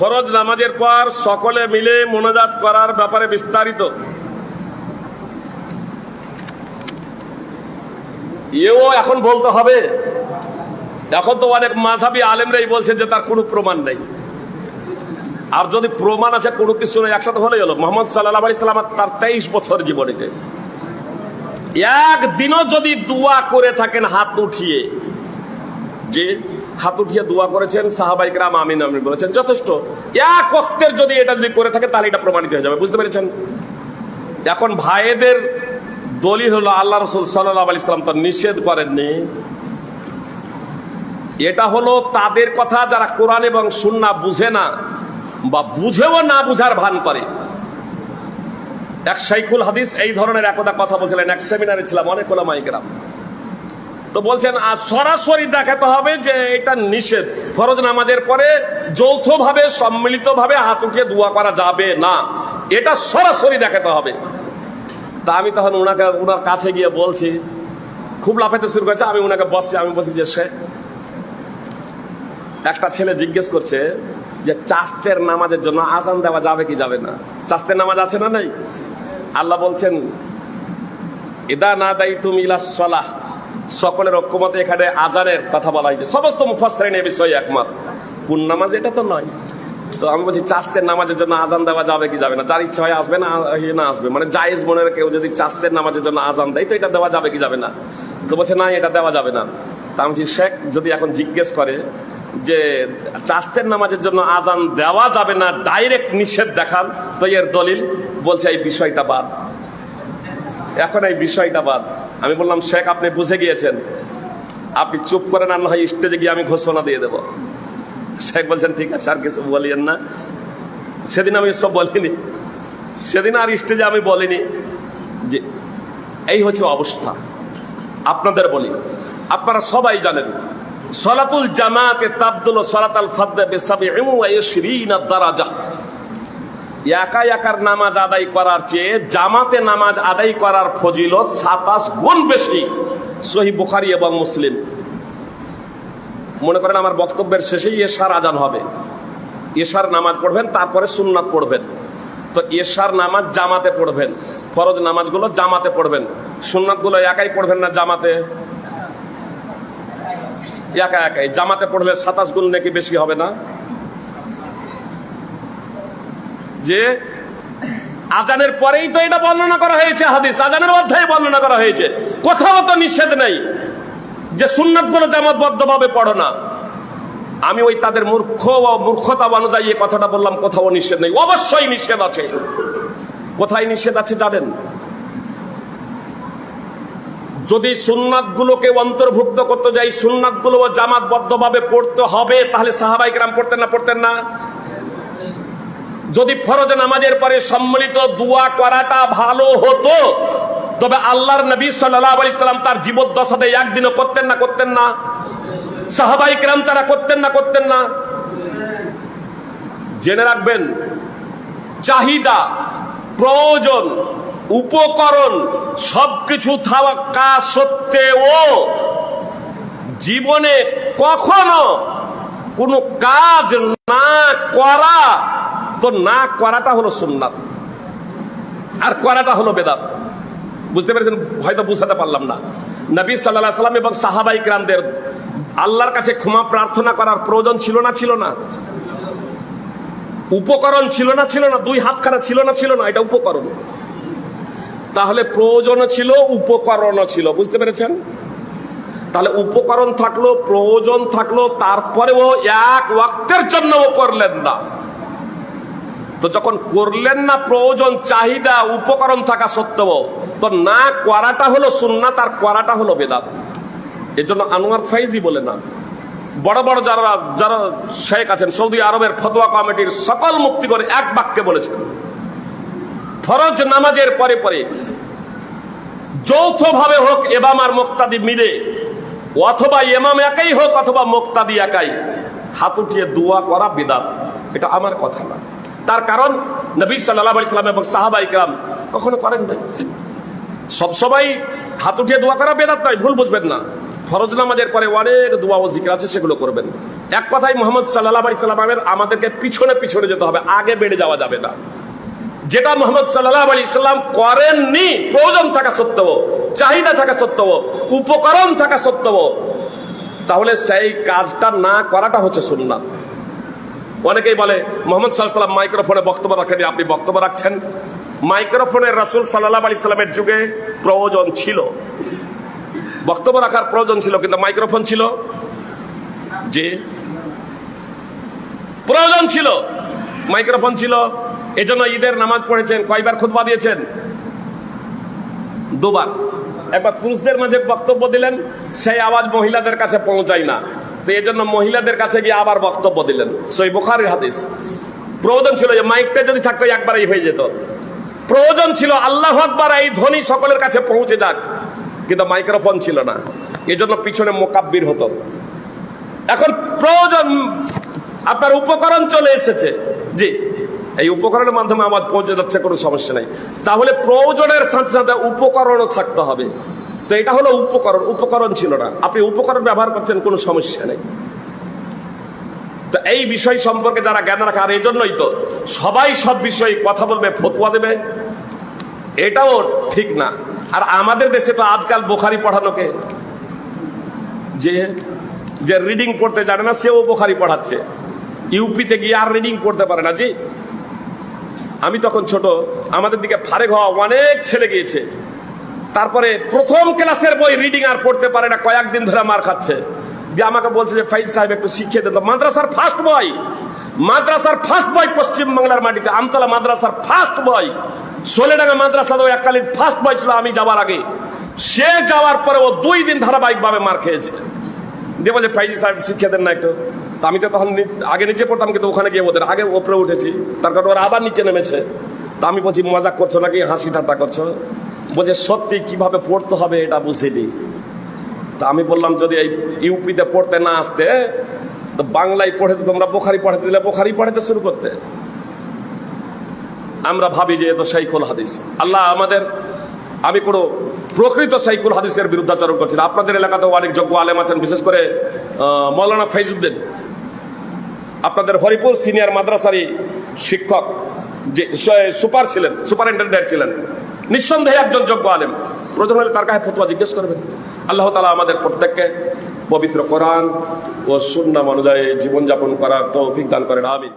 ফরজ নামাজের পর সকলে মিলে মোনাজাত করার ব্যাপারে বিস্তারিত। এও এখন বলতে হবে? এখন তো অনেক মাযহাবী আলেমরাই বলছেন যে তার কোনো প্রমাণ নেই। আর যদি প্রমাণ আছে কোনো কিছু নেই, একটা তো হলেই হলো। মুহাম্মদ সাল্লাল্লাহু আলাইহি সাল্লাম তার 23 বছর জীবনীতে একদিনও যদি দোয়া করে থাকেন হাত উঠিয়ে, যে হাত উঠিয়ে দোয়া করেছেন, সাহাবায়ে কেরাম আমিন আমিন বলেছেন, যথেষ্ট। এক ওয়াক্তের যদি এটা যদি করে থাকে তাহলে এটা প্রমাণিত হয়ে যাবে। বুঝতে পেরেছেন? এখন ভাইদের দলিল হলো আল্লাহ রাসূল সাল্লাল্লাহু আলাইহি সাল্লাম তো নিষেধ করেননি। এটা হলো তাদের কথা যারা কোরআন এবং সুন্নাহ বুঝে না বা বুঝেও না বুঝার ভান করে। এক শাইখুল হাদিস এই ধরনের একদা কথা বলছিলেন, এক সেমিনারে ছিলাম, অনেক ওলামায়ে কেরাম তো বলছেন সরাসরি দেখাতে হবে যে এটা নিষেধ। ফরজ নামাজের পরে যৌথভাবে সম্মিলিতভাবে হাত উঠিয়ে দোয়া করা যাবে না, এটা সরাসরি দেখাতে হবে। তা আমি তখন ওনার কাছে গিয়ে বলছি, খুব লাফাইতে শুরু করেছে। আমি ওনাকে বসছি, আমি বলছি যে সে একটা ছেলে জিজ্ঞেস করছে যে চাস্তের নামাজের জন্য আজান দেওয়া যাবে কি যাবে না। চাস্তের নামাজ আছে না নাই? আল্লাহ বলছেন ইদা নাদাইতুম ইলাস সালাহ, সকলের ঐক্যমতে এখানে আজানের কথা বলা হয়েছে। সমস্ত মুফাসসিরিন এই বিষয়ে একমত। কোন নামাজ? এটা তো নয়। তো আমি বলছি চাস্তের নামাজের জন্য আজান দেওয়া যাবে কি যাবে না? যার ইচ্ছা হয় আসবে, না আসবে, মানে জায়েজ মনে কেউ যদি চাস্তের নামাজের জন্য আজান দেয় তো এটা দেওয়া যাবে কি যাবে না? তো বলছে না, এটা দেওয়া যাবে না। তা আমি বলছি শেখ যদি এখন জিজ্ঞেস করে যে চাস্তের নামাজের জন্য আজান দেওয়া যাবে না, ডাইরেক্ট নিষেধ দেখান, তো এর দলিল বলছে এই বিষয়টা বাদ। এখন এই বিষয়টা বাদ। আমি বললাম শেখ আপনি বুঝে গিয়েছেন, আপনি চুপ করেন, আর না হয় স্টেজে গিয়ে আমি ঘোষণা দিয়ে দেবো। শেখ বলছেন ঠিক আছে, আর কিছু বলিয়েন না। সেদিন আমি সব বলিনি, সেদিন আর স্টেজে আমি বলিনি যে এই হচ্ছে অবস্থা। আপনাদের বলি, আপনারা সবাই জানেন সলাতুল জামাতে তাবদুল সলাতাল ফাদদা বি 27 দারাজা। একা একার নামাজ আদায় করার চেয়ে জামাতে নামাজ আদায় করার ফজিলত 27 গুণ বেশি। সহিহ বুখারী এবং মুসলিম। মনে করেন আমার বক্তব্যের শেষেই এশার আজান হবে, এশার নামাজ পড়বেন, তারপরে সুন্নাত পড়বেন। তো এশার নামাজ জামাতে পড়বেন, ফরজ নামাজগুলো জামাতে পড়বেন, সুন্নাতগুলো একাই পড়বেন না জামাতে? একা একাই। জামাতে পড়লে 27 গুণ নাকি বেশি হবে না? যে আজানের পরেই তো এটা বর্ণনা করা হয়েছে, হাদিস আজানের অধ্যায়ে বর্ণনা করা হয়েছে। কোথাও তো নিষেধ নেই যে সুন্নাতগুলো জামাতবদ্ধভাবে পড়ো না। আমি ওই তাদের মূর্খতা অনুযায়ী এই কথাটা বললাম, কোথাও নিষেধ নেই। অবশ্যই নিষেধ আছে। কোথায় নিষেধ আছে জানেন? যদি সুন্নাতগুলোকে অন্তর্ভুক্ত করতে যাই, সুন্নাতগুলো জামাতবদ্ধভাবে পড়তে হবে, তাহলে সাহাবায়ে কেরাম পড়তেন না? যদি ফরজ নামাজের পরে সম্মিলিত দোয়া করাটা ভালো হতো, তবে আল্লাহর নবী সাল্লাল্লাহু আলাইহি সাল্লাম তার জীবদ্দশাতে একদিনও করতেন না? সাহাবায়ে কেরাম তারা করতেন না? জেনে রাখবেন, চাহিদা, প্রয়োজন, উপকরণ সবকিছু থাকা সত্ত্বেও জীবনে কখনো কোনো কাজ না করা, তো না করাটা হলো সুন্নাত, আর করাটা হলো বেদাত। বুঝতে পেরেছেন? হয়তো বুঝাতে পারলাম না। নবী সাল্লাল্লাহু আলাইহি সাল্লাম এবং সাহাবায়ে কেরামদের আল্লাহর কাছে ক্ষমা প্রার্থনা করার প্রয়োজন ছিল না? উপকরণ ছিল না? 2 হাতখানা ছিল না? এটা উপকরণ। তাহলে প্রয়োজন ছিল, উপকরণও ছিল। বুঝতে পেরেছেন? তাহলে উপকরণ থাকলো, প্রয়োজন থাকলো, তারপরেও এক ওয়াক্তের জন্যও করলেন না। তো যখন করলেন না, প্রয়োজন, চাহিদা, উপকরণ থাকা সত্ত্বেও, তো না করাটা হলো সুন্নাত আর করাটা হলো বেদাত। এজন্য আনোয়ার ফাইজি বলে না, বড় বড় যারা শেখ আছেন, সৌদি আরবের ফতোয়া কমিটির সকল মুফতি করে এক বাক্যে বলেছেন, ফরজ নামাজের পরে যৌথভাবে হোক ইমাম আর মুক্তাদি মিলে, অথবা ইমাম একাই হোক অথবা মুক্তাদি একাই, হাত উঠিয়ে দোয়া করা বিদআত। এটা আমার কথা না। তার কারণ নবী সাল্লাল্লাহু আলাইহি সাল্লাম এবং সাহাবায়ে কেরাম কখনো করেন নাই। সব সময় হাত উঠিয়ে দোয়া করা বিদআত নয়, ভুল বুঝবেন না। ফরজ নামাজের পরে অনেক দোয়া ও জিকির আছে, সেগুলো করবেন। এক কথায় মুহাম্মদ সাল্লাল্লাহু আলাইহি সাল্লামের আমাদেরকে পিছনে পিছনে যেতে হবে, আগে বেড়ে যাওয়া যাবে না। যেটা মুহাম্মদ সাল্লাল্লাহু আলাইহি সাল্লাম করেননি, প্রয়োজন থাকা সত্ত্বেও, চাহিদা থাকা সত্ত্বেও, উপকরণ থাকা সত্ত্বেও, তাহলে সেই কাজটা না করাটা হচ্ছে সুন্নাত। অনেকেই বলে মুহাম্মদ সাল্লাল্লাহু আলাইহি সাল্লাম মাইক্রোফোনে বক্তব্য রাখেন, আপনি বক্তব্য রাখছেন। মাইক্রোফোনের রাসূল সাল্লাল্লাহু আলাইহি সাল্লামের যুগে প্রয়োজন ছিল, বক্তব্য রাখার প্রয়োজন ছিল, কিন্তু মাইক্রোফোন ছিল, যে প্রয়োজন ছিল, মাইক্রোফোন ছিল। এজন্য ঈদের নামাজ পড়েছেন, কয়বার খুতবা দিয়েছেন? দুবার। একবার পুরুষদের মাঝে বক্তব্য দিলেন, সেই আওয়াজ মহিলাদের কাছে পৌঁছায় না, তো এই জন্য মহিলাদের কাছে গিয়ে আবার বক্তব্য দিলেন। সহিহ বুখারীর হাদিস। প্রয়োজন ছিল যে মাইকটা যদি থাকতো একবারই হয়ে যেত। প্রয়োজন ছিল আল্লাহু আকবার এই ধ্বনি সকলের কাছে পৌঁছে যাক, কিন্তু মাইক্রোফোন ছিল না, এজন্য পিছনে মুকাব্বির হতো। এখন প্রয়োজন, আপনার উপকরণ চলে এসেছে, জি, এই উপকরণের মাধ্যমে আমার পৌঁছে যাচ্ছে, কোনো সমস্যা নাই। তাহলে প্রয়োজনের সাথে সাথে উপকরণও থাকতে হবে। তো এটা হলো উপকরণ, উপকরণ ছিল না, আপনি উপকরণ ব্যবহার করছেন, কোনো সমস্যা নেই। তো এই বিষয় সম্পর্কে যারা জ্ঞান রাখে, আর এই জন্যই তো সবাই সব বিষয়ে কথা বলবে, ফতোয়া দেবে, এটাও ঠিক না। আর আমাদের দেশে তো আজকাল বুখারী পড়ানোকে, যে রিডিং পড়তে জানে না সেও বুখারী পড়াচ্ছে। ইউপিতে গিয়ে আর রিডিং পড়তে পারে না। জি, আমি তখন ছোট, আমাদের দিকে ফারেক হওয়া অনেক ছেলে গিয়েছে, তারপরে প্রথম ক্লাসের বই রিডিং আর পড়তে পারে না, কয়েকদিন ধরে মার খাচ্ছে। যে আমাকে বলছে যে ফাইজ সাহেব একটু শিখিয়ে দেন। মাদ্রাসার ফার্স্ট বই, মাদ্রাসার ফার্স্ট বই, পশ্চিমবাংলার মাটিতে আমতলা মাদ্রাসার ফার্স্ট বই, সোলেডাঙ্গা মাদ্রাসার এককালীন ফার্স্ট বই ছিল আমি যাওয়ার আগে। সে যাওয়ার পরে ও 2 দিন ধারাবাহিক ভাবে মার খেয়েছে। দিয়ে বলছে ফাইজ সাহেব শিখিয়ে দেন না একটু। আমি তো তখন আগে নিচে পড়তাম, কিন্তু ওখানে গিয়ে ওদের আগে উপরে উঠেছি, তার কারণ ওরা আবার নিচে নেমেছে। তা আমি বলছি মজা করছো নাকি, হাসি ঠাট্টা করছো? বলছে সত্যি কিভাবে পড়তে হবে এটা বুঝিনি। তা আমি বললাম যদি এই ইউপিতে পড়তে না আসতে, তো বাংলায় পড়ে তোমরা বুখারী পড়াতে দিলে বুখারী পড়াতে শুরু করতে। আমরা ভাবি যে এ তো শাইখুল হাদিস। আল্লাহ আমাদের, আমি কোনো প্রকৃত শাইখুল হাদিসের বিরুদ্ধাচরণ করছি না। আপনাদের এলাকাতেও অনেক যোগ্য আলেম আছেন, বিশেষ করে মৌলানা ফৈজউদ্দিন, আপনাদের হরিপুর সিনিয়র মাদ্রাসারই শিক্ষক, যে সুপার ছিলেন, সুপারিনটেন্ডেন্ট ছিলেন, নিঃসন্দেহে একজন যোগ্য আলেম। প্রয়োজন হলে তার কাছে ফতোয়া জিজ্ঞেস করবেন। আল্লাহ তাআলা আমাদের প্রত্যেককে পবিত্র কোরআন ও সুন্নাহ অনুযায়ী জীবনযাপন করার তৌফিক দান করেন, আমিন।